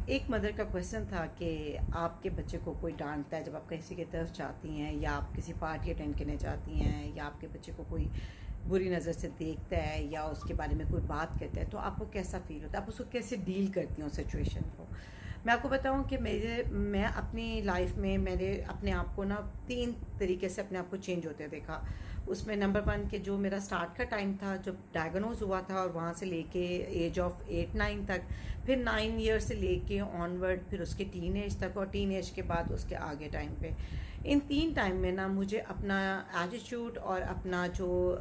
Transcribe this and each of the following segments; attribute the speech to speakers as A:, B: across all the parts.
A: ایک مدر کا کویشچن تھا کہ آپ کے بچے کو کوئی ڈانٹتا ہے جب آپ کسی کی طرف جاتی ہیں، یا آپ کسی پارٹی اٹینڈ کرنے جاتی ہیں، یا آپ کے بچے کو کوئی بری نظر سے دیکھتا ہے یا اس کے بارے میں کوئی بات کرتا ہے، تو آپ کو کیسا فیل ہوتا ہے؟ آپ اس کو کیسے ڈیل کرتی ہوں سچویشن کو؟ میں آپ کو بتاؤں کہ میں اپنی لائف میں اپنے آپ کو نا 3 طریقے سے اپنے آپ کو چینج ہوتے دیکھا. اس میں نمبر 1 کہ جو میرا سٹارٹ کا ٹائم تھا جب ڈائگنوز ہوا تھا، اور وہاں سے لے کے ایج آف 8-9 تک، پھر 9 ایئر سے لے کے آن ورڈ، پھر اس کے ٹین ایج تک، اور ٹین ایج کے بعد اس کے آگے ٹائم پہ، ان 3 ٹائم میں نا مجھے اپنا ایٹیٹیوڈ اور اپنا جو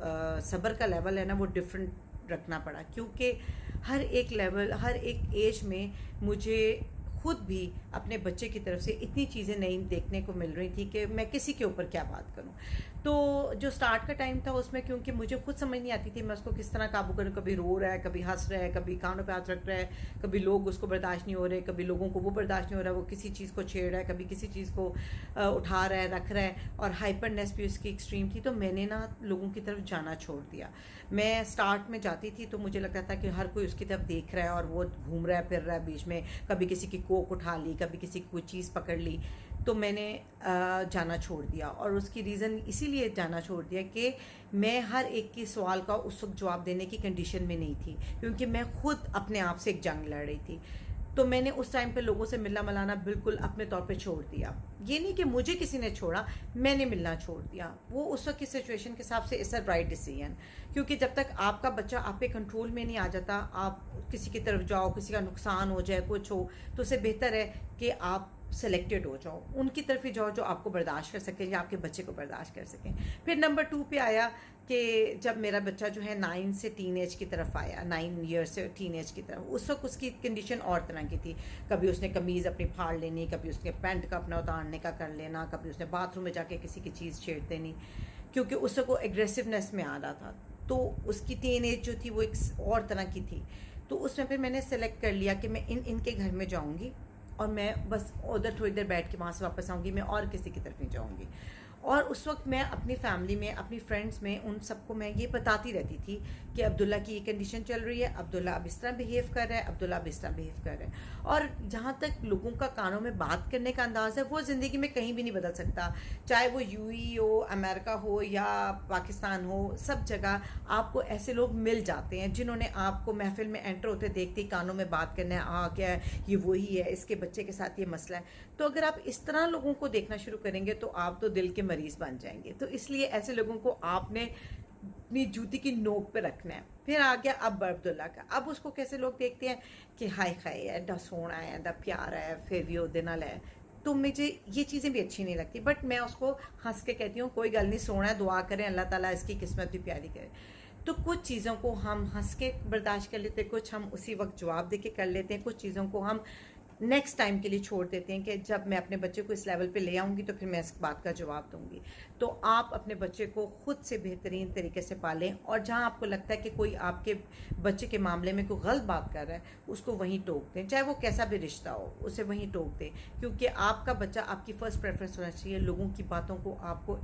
A: صبر کا لیول ہے نا وہ ڈفرینٹ رکھنا پڑا. کیونکہ ہر ایک لیول، ہر ایک ایج میں مجھے خود بھی اپنے بچے کی طرف سے اتنی چیزیں نئی دیکھنے کو مل رہی تھی کہ میں کسی کے اوپر کیا بات کروں. تو جو سٹارٹ کا ٹائم تھا اس میں کیونکہ مجھے خود سمجھ نہیں آتی تھی میں اس کو کس طرح قابو کروں. کبھی رو رہا ہے، کبھی ہنس رہا ہے، کبھی کانوں پہ ہاتھ رکھ رہا ہے، کبھی لوگ اس کو برداشت نہیں ہو رہے، کبھی لوگوں کو وہ برداشت نہیں ہو رہا ہے، وہ کسی چیز کو چھیڑ رہا ہے، کبھی کسی چیز کو اٹھا رہا ہے، رکھ رہا ہے، اور ہائپرنیس بھی اس کی ایکسٹریم تھی. تو میں نے نا لوگوں کی طرف جانا چھوڑ دیا. میں سٹارٹ میں جاتی تھی تو مجھے لگتا تھا کہ ہر کوئی اس کی طرف دیکھ رہا ہے اور وہ گھوم رہا ہے پھر رہا ہے بیچ میں، کبھی کسی کی کوک اٹھا لی، کبھی کسی کی کوئی چیز پکڑ لی. تو میں نے جانا چھوڑ دیا، اور اس کی ریزن اسی لیے جانا چھوڑ دیا کہ میں ہر ایک کی سوال کا اس وقت جواب دینے کی کنڈیشن میں نہیں تھی، کیونکہ میں خود اپنے آپ سے ایک جنگ لڑ رہی تھی. تو میں نے اس ٹائم پہ لوگوں سے ملنا ملانا بالکل اپنے طور پہ چھوڑ دیا. یہ نہیں کہ مجھے کسی نے چھوڑا، میں نے ملنا چھوڑ دیا. وہ اس وقت کی سچویشن کے حساب سے اٹس اے رائٹ ڈیسیژن. کیونکہ جب تک آپ کا بچہ آپ کے کنٹرول میں نہیں آ جاتا، آپ کسی کی طرف جاؤ، کسی کا نقصان ہو جائے، کچھ ہو، تو اسے بہتر ہے کہ آپ سلیکٹڈ ہو جاؤ، ان کی طرف ہی جاؤ جو آپ کو برداشت کر سکیں یا آپ کے بچے کو برداشت کر سکیں. پھر نمبر 2 پہ آیا کہ جب میرا بچہ جو ہے 9 سے ٹین ایج کی طرف آیا، 9 ایئر سے ٹین ایج کی طرف، اس وقت اس کی کنڈیشن اور طرح کی تھی. کبھی اس نے قمیض اپنی پھاڑ لینی، کبھی اس نے پینٹ کا اپنا اتارنے کا کر لینا، کبھی اس نے باتھ روم میں جا کے کسی کی چیز چھیڑ دینی، کیونکہ اس وقت وہ ایگریسونیس میں آ رہا تھا. تو اس کی ٹین ایج جو تھی وہ ایک اور طرح کی تھی. تو اس میں پھر میں نے سلیکٹ کر لیا کہ میں ان کے گھر میں جاؤں گی، اور میں بس ادھر تھوڑی دیر بیٹھ کے وہاں سے واپس آؤں گی، میں اور کسی کی طرف نہیں جاؤں گی. اور اس وقت میں اپنی فیملی میں، اپنی فرینڈس میں، ان سب کو میں یہ بتاتی رہتی تھی کہ عبداللہ کی یہ کنڈیشن چل رہی ہے، عبداللہ اب اس طرح بیہیو کر رہا ہے، عبداللہ اب اس طرح بیہیو کر رہا ہے. اور جہاں تک لوگوں کا کانوں میں بات کرنے کا انداز ہے، وہ زندگی میں کہیں بھی نہیں بدل سکتا. چاہے وہ یو ای ہو، امریکہ ہو، یا پاکستان ہو، سب جگہ آپ کو ایسے لوگ مل جاتے ہیں جنہوں نے آپ کو محفل میں انٹر ہوتے دیکھتے کانوں میں بات کرنا ہے، کیا ہے یہ وہی ہے، اس کے بچے کے ساتھ یہ مسئلہ ہے. تو اگر آپ اس طرح لوگوں کو دیکھنا شروع کریں گے تو آپ تو دل کے مریض بن جائیں گے. تو اس لیے ایسے لوگوں کو آپ نے اپنی جوتی کی نوک پہ رکھنا ہے. پھر آ گیا اب عبداللہ کا. اب اس کو کیسے لوگ دیکھتے ہیں کہ ہائے ہائے ایڈا سونا ہے، ایڈا پیارا ہے، پھر بھی وہ دنل ہے. تو مجھے یہ چیزیں بھی اچھی نہیں لگتی، بٹ میں اس کو ہنس کے کہتی ہوں کوئی گل نہیں، سونا ہے، دعا کریں اللہ تعالیٰ اس کی قسمت بھی پیاری کرے. تو کچھ چیزوں کو ہم ہنس کے برداشت کر لیتے ہیں، کچھ ہم اسی وقت جواب دے کے کر لیتے ہیں، کچھ چیزوں کو ہم نیکسٹ ٹائم کے لیے چھوڑ دیتے ہیں کہ جب میں اپنے بچے کو اس لیول پہ لے آؤں گی تو پھر میں اس بات کا جواب دوں گی. تو آپ اپنے بچے کو خود سے بہترین طریقے سے پالیں، اور جہاں آپ کو لگتا ہے کہ کوئی آپ کے بچے کے معاملے میں کوئی غلط بات کر رہا ہے اس کو وہیں ٹوک دیں، چاہے وہ کیسا بھی رشتہ ہو اسے وہیں ٹوک دیں. کیونکہ آپ کا بچہ آپ کی فرسٹ پریفرنس ہونا چاہیے. لوگوں کی باتوں کو آپ کو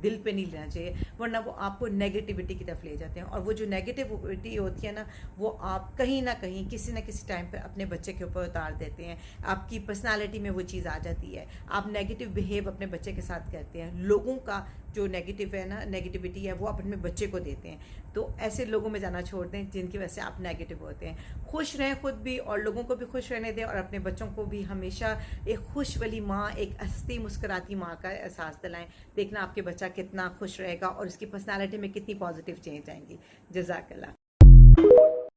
A: دل پہ نہیں لینا چاہیے، ورنہ وہ آپ کو نیگیٹیوٹی کی طرف لے جاتے ہیں. اور وہ جو نیگیٹیوٹی ہوتی ہے نا، وہ آپ کہیں نہ کہیں کسی نہ کسی ٹائم پہ اپنے بچے کے اوپر اتار دیتے ہیں. آپ کی پرسنالٹی میں وہ چیز آ جاتی ہے، آپ نیگیٹو بیہیو اپنے بچے کے ساتھ کرتے ہیں. لوگوں کا جو نیگیٹو ہے نا، نیگیٹیوٹی ہے، وہ آپ اپنے بچے کو دیتے ہیں. تو ایسے لوگوں میں جانا چھوڑ دیں جن کی وجہ سے آپ نیگیٹو ہوتے ہیں. خوش رہیں خود بھی، اور لوگوں کو بھی خوش رہنے دیں، اور اپنے بچوں کو بھی ہمیشہ ایک خوش والی ماں، ایک ہنستی مسکراتی ماں کا احساس دلائیں. دیکھنا آپ کے بچہ کتنا خوش رہے گا اور اس کی پرسنالٹی میں کتنی پازیٹیو چینج آئیں گی. جزاک اللہ.